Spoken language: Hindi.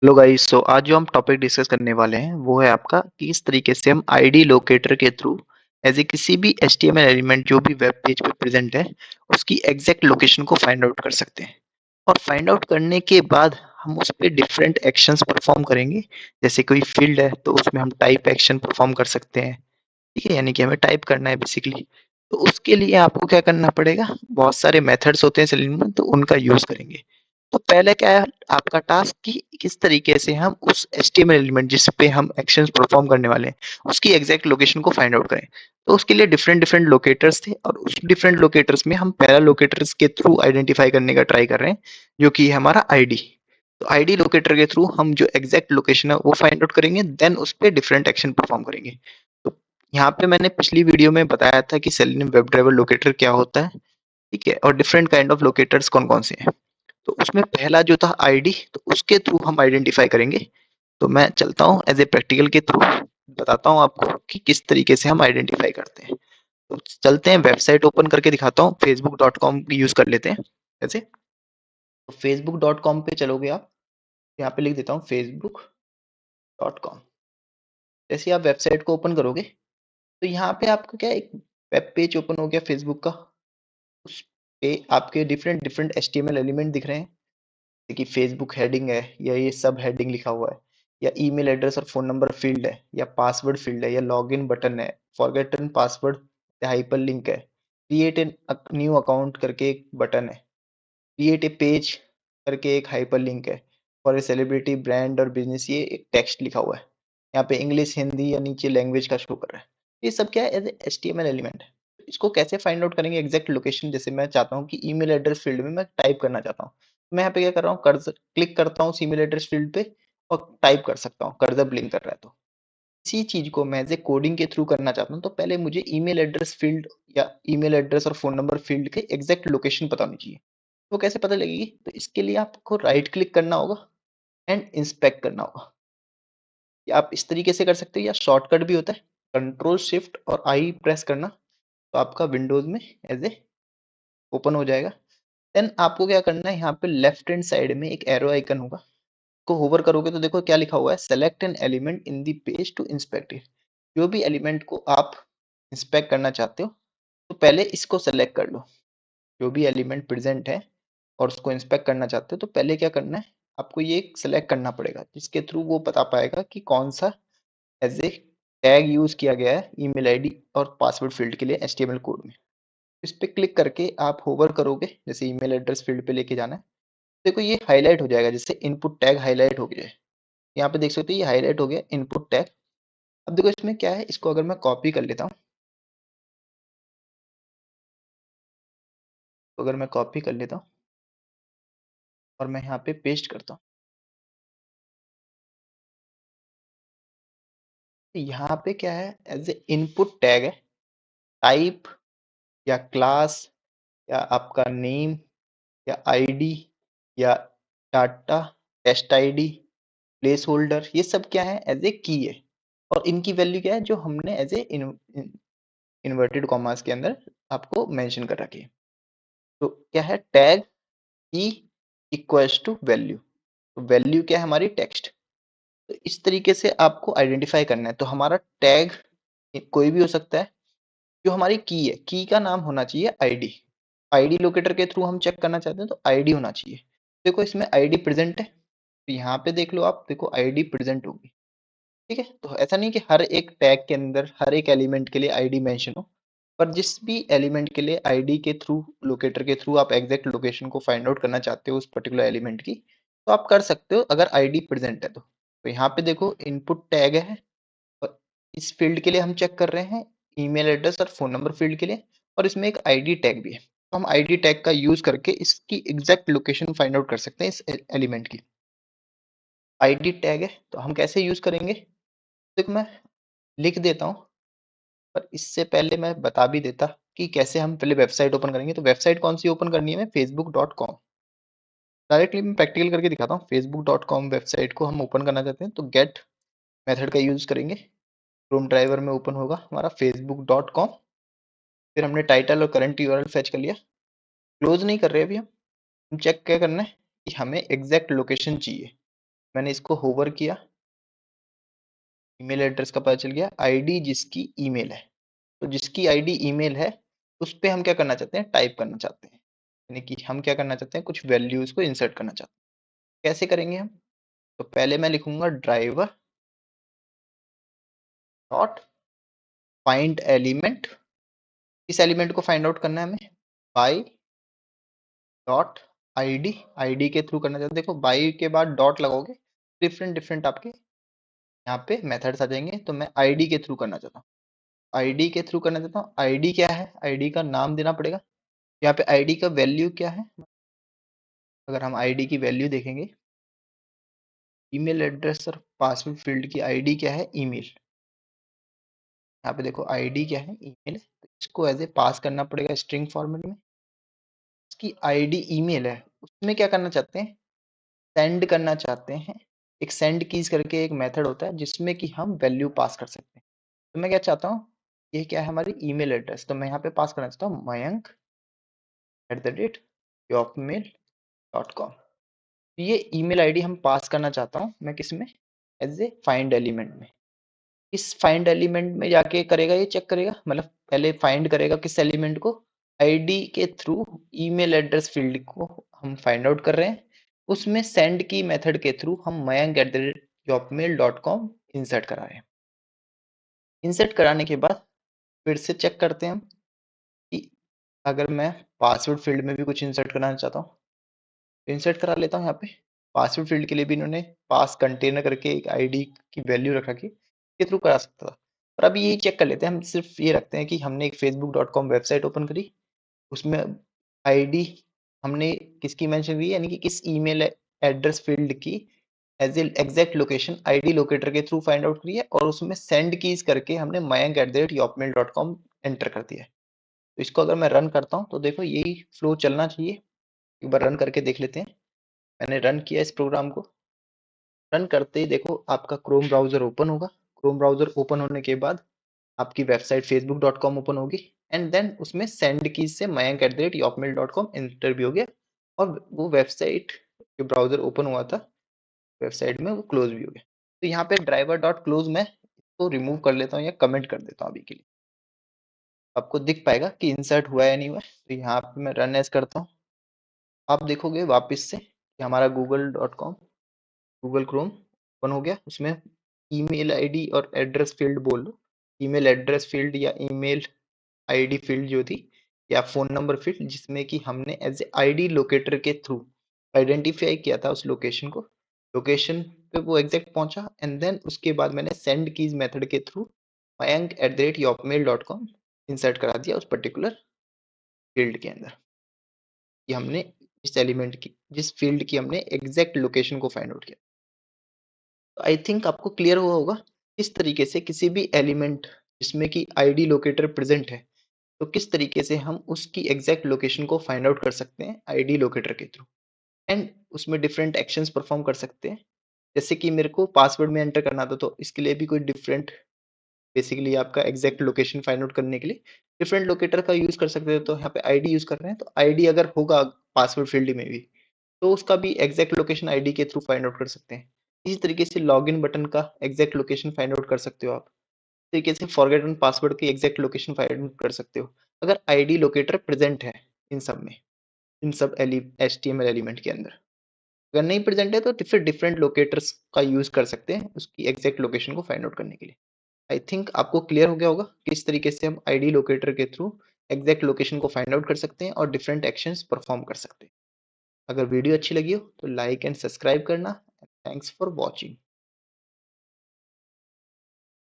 Hello guys. आज जो हम टॉपिक डिस्कस करने वाले हैं वो है आपका कि किस तरीके से हम आईडी लोकेटर के थ्रू एज ए किसी भी एचटीएमएल एलिमेंट जो भी वेब पेज पे प्रेजेंट है उसकी एग्जैक्ट लोकेशन को फाइंड आउट कर सकते हैं। और फाइंड आउट करने के बाद हम उस पे डिफरेंट एक्शंस परफॉर्म करेंगे। जैसे कोई फील्ड है तो उसमें हम टाइप एक्शन परफॉर्म कर सकते हैं। ठीक है, यानी कि हमें टाइप करना है बेसिकली। तो उसके लिए आपको क्या करना पड़ेगा, बहुत सारे मेथड्स होते हैं सेलिंग में, तो उनका यूज करेंगे। तो पहले क्या है आपका टास्क कि किस तरीके से हम उस एचटीएमएल एलिमेंट जिस पे हम एक्शंस परफॉर्म करने वाले हैं उसकी एग्जैक्ट लोकेशन को फाइंड आउट करें। तो उसके लिए डिफरेंट डिफरेंट लोकेटर्स थे और उस डिफरेंट लोकेटर्स में हम पैरा लोकेटर्स के थ्रू आइडेंटिफाई करने का ट्राई कर रहे हैं, जो कि है हमारा आईडी। तो आईडी लोकेटर के थ्रू हम जो एग्जैक्ट लोकेशन है वो फाइंड आउट करेंगे, देन उस पर डिफरेंट एक्शन परफॉर्म करेंगे। तो यहाँ पे मैंने पिछली वीडियो में बताया था कि सेलेनियम वेब ड्राइवर लोकेटर क्या होता है। ठीक है, और डिफरेंट काइंड ऑफ लोकेटर्स कौन कौन से हैं। तो उसमें पहला जो था आईडी, तो उसके थ्रू हम आइडेंटिफाई करेंगे। तो मैं चलता हूँ एज ए प्रैक्टिकल के थ्रू, बताता हूँ आपको कि किस तरीके से हम आइडेंटिफाई करते हैं। तो चलते हैं, वेबसाइट ओपन करके दिखाता हूँ। facebook.com यूज कर लेते हैं जैसे। तो facebook.com पे चलोगे आप, यहाँ पे लिख देता हूँ facebook.com। जैसे आप वेबसाइट को ओपन करोगे तो यहाँ पे आपको क्या एक वेब पेज ओपन हो गया फेसबुक का। उस पे आपके डिफरेंट डिफरेंट एचटीएमएल एलिमेंट दिख रहे हैं, जैसे कि फेसबुक हेडिंग है या ये सब हेडिंग लिखा हुआ है, या ईमेल एड्रेस और फोन नंबर फील्ड है, या पासवर्ड फील्ड है, या लॉगिन बटन है, फॉरगेटन पासवर्ड, या हाइपर लिंक है, क्रिएट एन न्यू अकाउंट करके एक बटन है, क्रिएट ए पेज करके एक हाइपर लिंक है, फॉर ए सेलिब्रिटी ब्रांड और बिजनेस, ये एक टेक्स्ट लिखा हुआ है। यहाँ पे इंग्लिश हिंदी या नीचे लैंग्वेज का शो कर रहा है। ये सब क्या है, as H T M L element है। इसको कैसे फाइंड आउट करेंगे एग्जैक्ट लोकेशन। जैसे मैं चाहता हूँ कि ईमेल एड्रेस फील्ड में मैं टाइप करना चाहता हूँ, मैं यहाँ पे क्या कर रहा हूँ, कर्सर क्लिक करता हूँ ईमेल एड्रेस फील्ड पे और टाइप कर सकता हूँ, कर्सर ब्लिंक कर रहा है। तो इसी चीज को मैं एज ए कोडिंग के थ्रू करना चाहता हूँ, तो पहले मुझे ईमेल एड्रेस फील्ड या ईमेल एड्रेस और फोन नंबर फील्ड के एग्जैक्ट लोकेशन पता होनी चाहिए। वो कैसे पता लगेगी, तो इसके लिए आपको राइट क्लिक करना होगा एंड इंस्पेक्ट करना होगा। या आप इस तरीके से कर सकते हो, या शॉर्टकट भी होता है, कंट्रोल शिफ्ट और आई प्रेस करना, तो आपका विंडोज में एज ए ओपन हो जाएगा। देन आपको क्या करना है, यहाँ पे लेफ्ट हैंड साइड में एक एरो आइकन होगा, को होवर करोगे तो देखो क्या लिखा हुआ है, select an element in the page to inspect it. जो भी एलिमेंट को आप इंस्पेक्ट करना चाहते हो तो पहले इसको सेलेक्ट कर लो। जो भी एलिमेंट प्रेजेंट है और उसको इंस्पेक्ट करना चाहते हो तो पहले क्या करना है, आपको ये सेलेक्ट करना पड़ेगा, जिसके थ्रू वो बता पाएगा कि कौन सा एज ए टैग यूज किया गया है ईमेल आईडी और पासवर्ड फील्ड के लिए एचटीएमएल कोड में। इस पे क्लिक करके आप होवर करोगे, जैसे ईमेल एड्रेस फील्ड पे लेके जाना है, देखो ये हाईलाइट हो जाएगा, जैसे इनपुट टैग हाईलाइट हो गया है। यहाँ पे देख सकते हो ये हाईलाइट हो गया इनपुट टैग। अब देखो इसमें क्या है, इसको अगर मैं कॉपी कर लेता हूँ, तो अगर मैं कॉपी कर लेता हूँ और मैं यहाँ पे पेस्ट करता हूँ, तो यहाँ पे क्या है, एज ए इनपुट टैग है, टाइप या क्लास या आपका नेम या आईडी या data, test ID, placeholder, ये सब क्या है, एज ए की है। और इनकी वैल्यू क्या है, जो हमने एज ए इन्वर्टेड कॉमास के अंदर आपको मेंशन कर रखी है। तो क्या है, टैग की इक्वल्स टू वैल्यू, तो वैल्यू क्या है हमारी टेक्स्ट। तो इस तरीके से आपको आइडेंटिफाई करना है। तो हमारा टैग कोई भी हो सकता है, जो हमारी की है, की का नाम होना चाहिए आईडी। आईडी लोकेटर के थ्रू हम चेक करना चाहते हैं तो आईडी होना चाहिए। देखो इसमें आईडी प्रेजेंट है, तो यहाँ पे देख लो आप, देखो आईडी प्रेजेंट होगी। ठीक है, तो ऐसा नहीं कि हर एक टैग के अंदर हर एक एलिमेंट के लिए आईडी मेंशन हो, पर जिस भी एलिमेंट के लिए आईडी के थ्रू, लोकेटर के थ्रू आप एग्जैक्ट लोकेशन को फाइंड आउट करना चाहते हो उस पर्टिकुलर एलिमेंट की, तो आप कर सकते हो अगर आईडी प्रेजेंट है तो यहाँ पे देखो इनपुट टैग है, और इस फील्ड के लिए हम चेक कर रहे हैं ईमेल एड्रेस और फोन नंबर फील्ड के लिए, और इसमें एक आईडी टैग भी है। तो हम आईडी टैग का यूज करके इसकी एग्जैक्ट लोकेशन फाइंड आउट कर सकते हैं इस एलिमेंट की। आईडी टैग है तो हम कैसे यूज करेंगे, देखो मैं लिख देता हूँ, पर इससे पहले मैं बता भी देता कि कैसे हम पहले वेबसाइट ओपन करेंगे। तो वेबसाइट कौन सी ओपन करनी है, मैं facebook.com डायरेक्टली मैं प्रैक्टिकल करके दिखाता हूँ। facebook.com वेबसाइट को हम ओपन करना चाहते हैं तो गेट मेथड का यूज करेंगे। क्रोम ड्राइवर में ओपन होगा हमारा facebook.com, फिर हमने टाइटल और करंट यूआरएल फेच कर लिया। क्लोज नहीं कर रहे अभी हम चेक क्या करना है कि हमें एग्जैक्ट लोकेशन चाहिए। मैंने इसको होवर किया, ईमेल एड्रेस का पता चल गया, आईडी जिसकी ईमेल है। तो जिसकी आईडी ईमेल है उस पे हम क्या करना चाहते हैं, टाइप करना चाहते हैं, यानी कि हम क्या करना चाहते हैं, कुछ वैल्यूज को इंसर्ट करना चाहते हैं। कैसे करेंगे हम? तो पहले मैं लिखूंगा ड्राइवर डॉट फाइंड एलिमेंट। इस एलिमेंट को फाइंड आउट करना है हमें बाई डॉट आईडी, आईडी के थ्रू करना चाहते हैं। देखो बाई के बाद डॉट लगाओगे, डिफरेंट डिफरेंट आपके यहाँ पे मेथड्स आ जाएंगे। तो मैं आईडी के थ्रू करना चाहता हूँ, आईडी के थ्रू करना चाहता हूँ। आईडी क्या है, आईडी का नाम देना पड़ेगा। यहाँ पे आईडी का वैल्यू क्या है, अगर हम आईडी की वैल्यू देखेंगे, ईमेल एड्रेस और पासवर्ड फील्ड की आईडी क्या है, ईमेल। यहाँ पे देखो आईडी क्या है, ईमेल है। तो इसको एज ए पास करना पड़ेगा स्ट्रिंग फॉर्मेट में। इसकी आईडी ईमेल है, उसमें क्या करना चाहते हैं, सेंड करना चाहते हैं। एक सेंड कीज करके एक मेथड होता है जिसमें कि हम वैल्यू पास कर सकते हैं। तो मैं क्या चाहता हूँ, ये क्या है हमारी ईमेल एड्रेस, तो मैं यहाँ पे पास करना चाहता हूँ mayank@yopmail.com। ये ईमेल आईडी हम पास करना चाहता हूँ मैं किस में, एज ए फाइंड एलिमेंट में। इस फाइंड एलिमेंट में जाके करेगा, ये चेक करेगा, मतलब पहले फाइंड करेगा किस एलिमेंट को, आईडी के थ्रू ईमेल एड्रेस फील्ड को हम फाइंड आउट कर रहे हैं। उसमें सेंड की मेथड के थ्रू हम mayank@yopmail.com इंसर्ट करा रहे हैं। इंसर्ट कराने के बाद फिर से चेक करते हैं हम कि अगर मैं पासवर्ड फील्ड में भी कुछ इंसर्ट कराना चाहता हूँ, इंसर्ट करा लेता हूँ। यहाँ पे पासवर्ड फील्ड के लिए भी इन्होंने पास कंटेनर करके एक आईडी की वैल्यू रख रखी, के थ्रू करा सकता था। पर अभी यही चेक कर लेते हैं, हम सिर्फ ये रखते हैं कि हमने एक facebook.com वेबसाइट ओपन करी, उसमें आईडी हमने किसकी मेंशन की, यानी कि किस ईमेल एड्रेस फील्ड की as a exact location ID locator के थ्रू फाइंड आउट करी है, और उसमें सेंड कीज करके हमने mayank@yopmail.com एंटर कर दिया है। तो इसको अगर मैं रन करता हूँ तो देखो यही फ्लो चलना चाहिए। एक बार रन करके देख लेते हैं। मैंने रन किया इस प्रोग्राम को, रन करते ही देखो आपका क्रोम ब्राउजर ओपन होगा। क्रोम ब्राउजर ओपन होने के बाद आपकी वेबसाइट facebook.com ओपन होगी, एंड देन उसमें सेंड की से mayank@yopmail.com एंटर भी हो गया, और वो वेबसाइट जो ब्राउजर ओपन हुआ था वेबसाइट में, वो क्लोज भी हो गया। तो यहाँ पे ड्राइवर डॉट क्लोज मैं इसको रिमूव कर लेता हूँ या कमेंट कर देता हूँ अभी के लिए। आपको दिख पाएगा कि इंसर्ट हुआ है या नहीं हुआ है। तो यहाँ पे मैं रन एज करता हूँ, आप देखोगे वापस से कि हमारा google.com गूगल क्रोम ओपन हो गया। उसमें ईमेल आईडी और एड्रेस फील्ड बोल दो, ईमेल एड्रेस फील्ड या ईमेल आईडी फील्ड जो थी, या फोन नंबर फील्ड जिसमें कि हमने एज ए आईडी लोकेटर के थ्रू आइडेंटिफाई किया था उस लोकेशन को, लोकेशन पे वो एग्जैक्ट पहुंचा, एंड देन उसके बाद मैंने सेंड कीज मेथड के थ्रू mayank@yopmail.com इंसर्ट करा दिया उस पर्टिकुलर फील्ड के अंदर, कि हमने इस एलिमेंट की, जिस फील्ड की हमने एग्जैक्ट लोकेशन को फाइंड आउट किया। तो आई थिंक आपको क्लियर हुआ होगा किस तरीके से किसी भी एलिमेंट जिसमें कि आईडी लोकेटर प्रेजेंट है, तो किस तरीके से हम उसकी एग्जैक्ट लोकेशन को फाइंड आउट कर सकते हैं आईडी लोकेटर के थ्रू, एंड उसमें डिफरेंट एक्शंस परफॉर्म कर सकते हैं। जैसे कि मेरे को पासवर्ड में एंटर करना था, तो इसके लिए भी कोई डिफरेंट, बेसिकली आपका एग्जैक्ट लोकेशन फाइंड आउट करने के लिए डिफरेंट लोकेटर का यूज कर सकते हो। तो यहाँ पे आईडी यूज कर रहे हैं, तो आईडी अगर होगा पासवर्ड फील्ड में भी, तो उसका भी एग्जैक्ट लोकेशन आईडी के थ्रू फाइंड आउट कर सकते हैं। इसी तरीके से लॉगिन बटन का एग्जैक्ट लोकेशन फाइंड आउट कर सकते हो आप। इस तरीके से फॉरगेटन पासवर्ड की एग्जैक्ट लोकेशन फाइंड आउट कर सकते हो, अगर आईडी लोकेटर प्रेजेंट है इन सब में, इन सब HTML एलिमेंट के अंदर। अगर नहीं प्रेजेंट है तो फिर डिफरेंट लोकेटर्स का यूज कर सकते हैं उसकी एग्जैक्ट लोकेशन को फाइंड आउट करने के लिए। आई थिंक आपको क्लियर हो गया होगा किस तरीके से हम आईडी लोकेटर के थ्रू एग्जैक्ट लोकेशन को फाइंड आउट कर सकते हैं और डिफरेंट एक्शंस परफॉर्म कर सकते हैं। अगर वीडियो अच्छी लगी हो तो लाइक एंड सब्सक्राइब करना। Thanks for watching.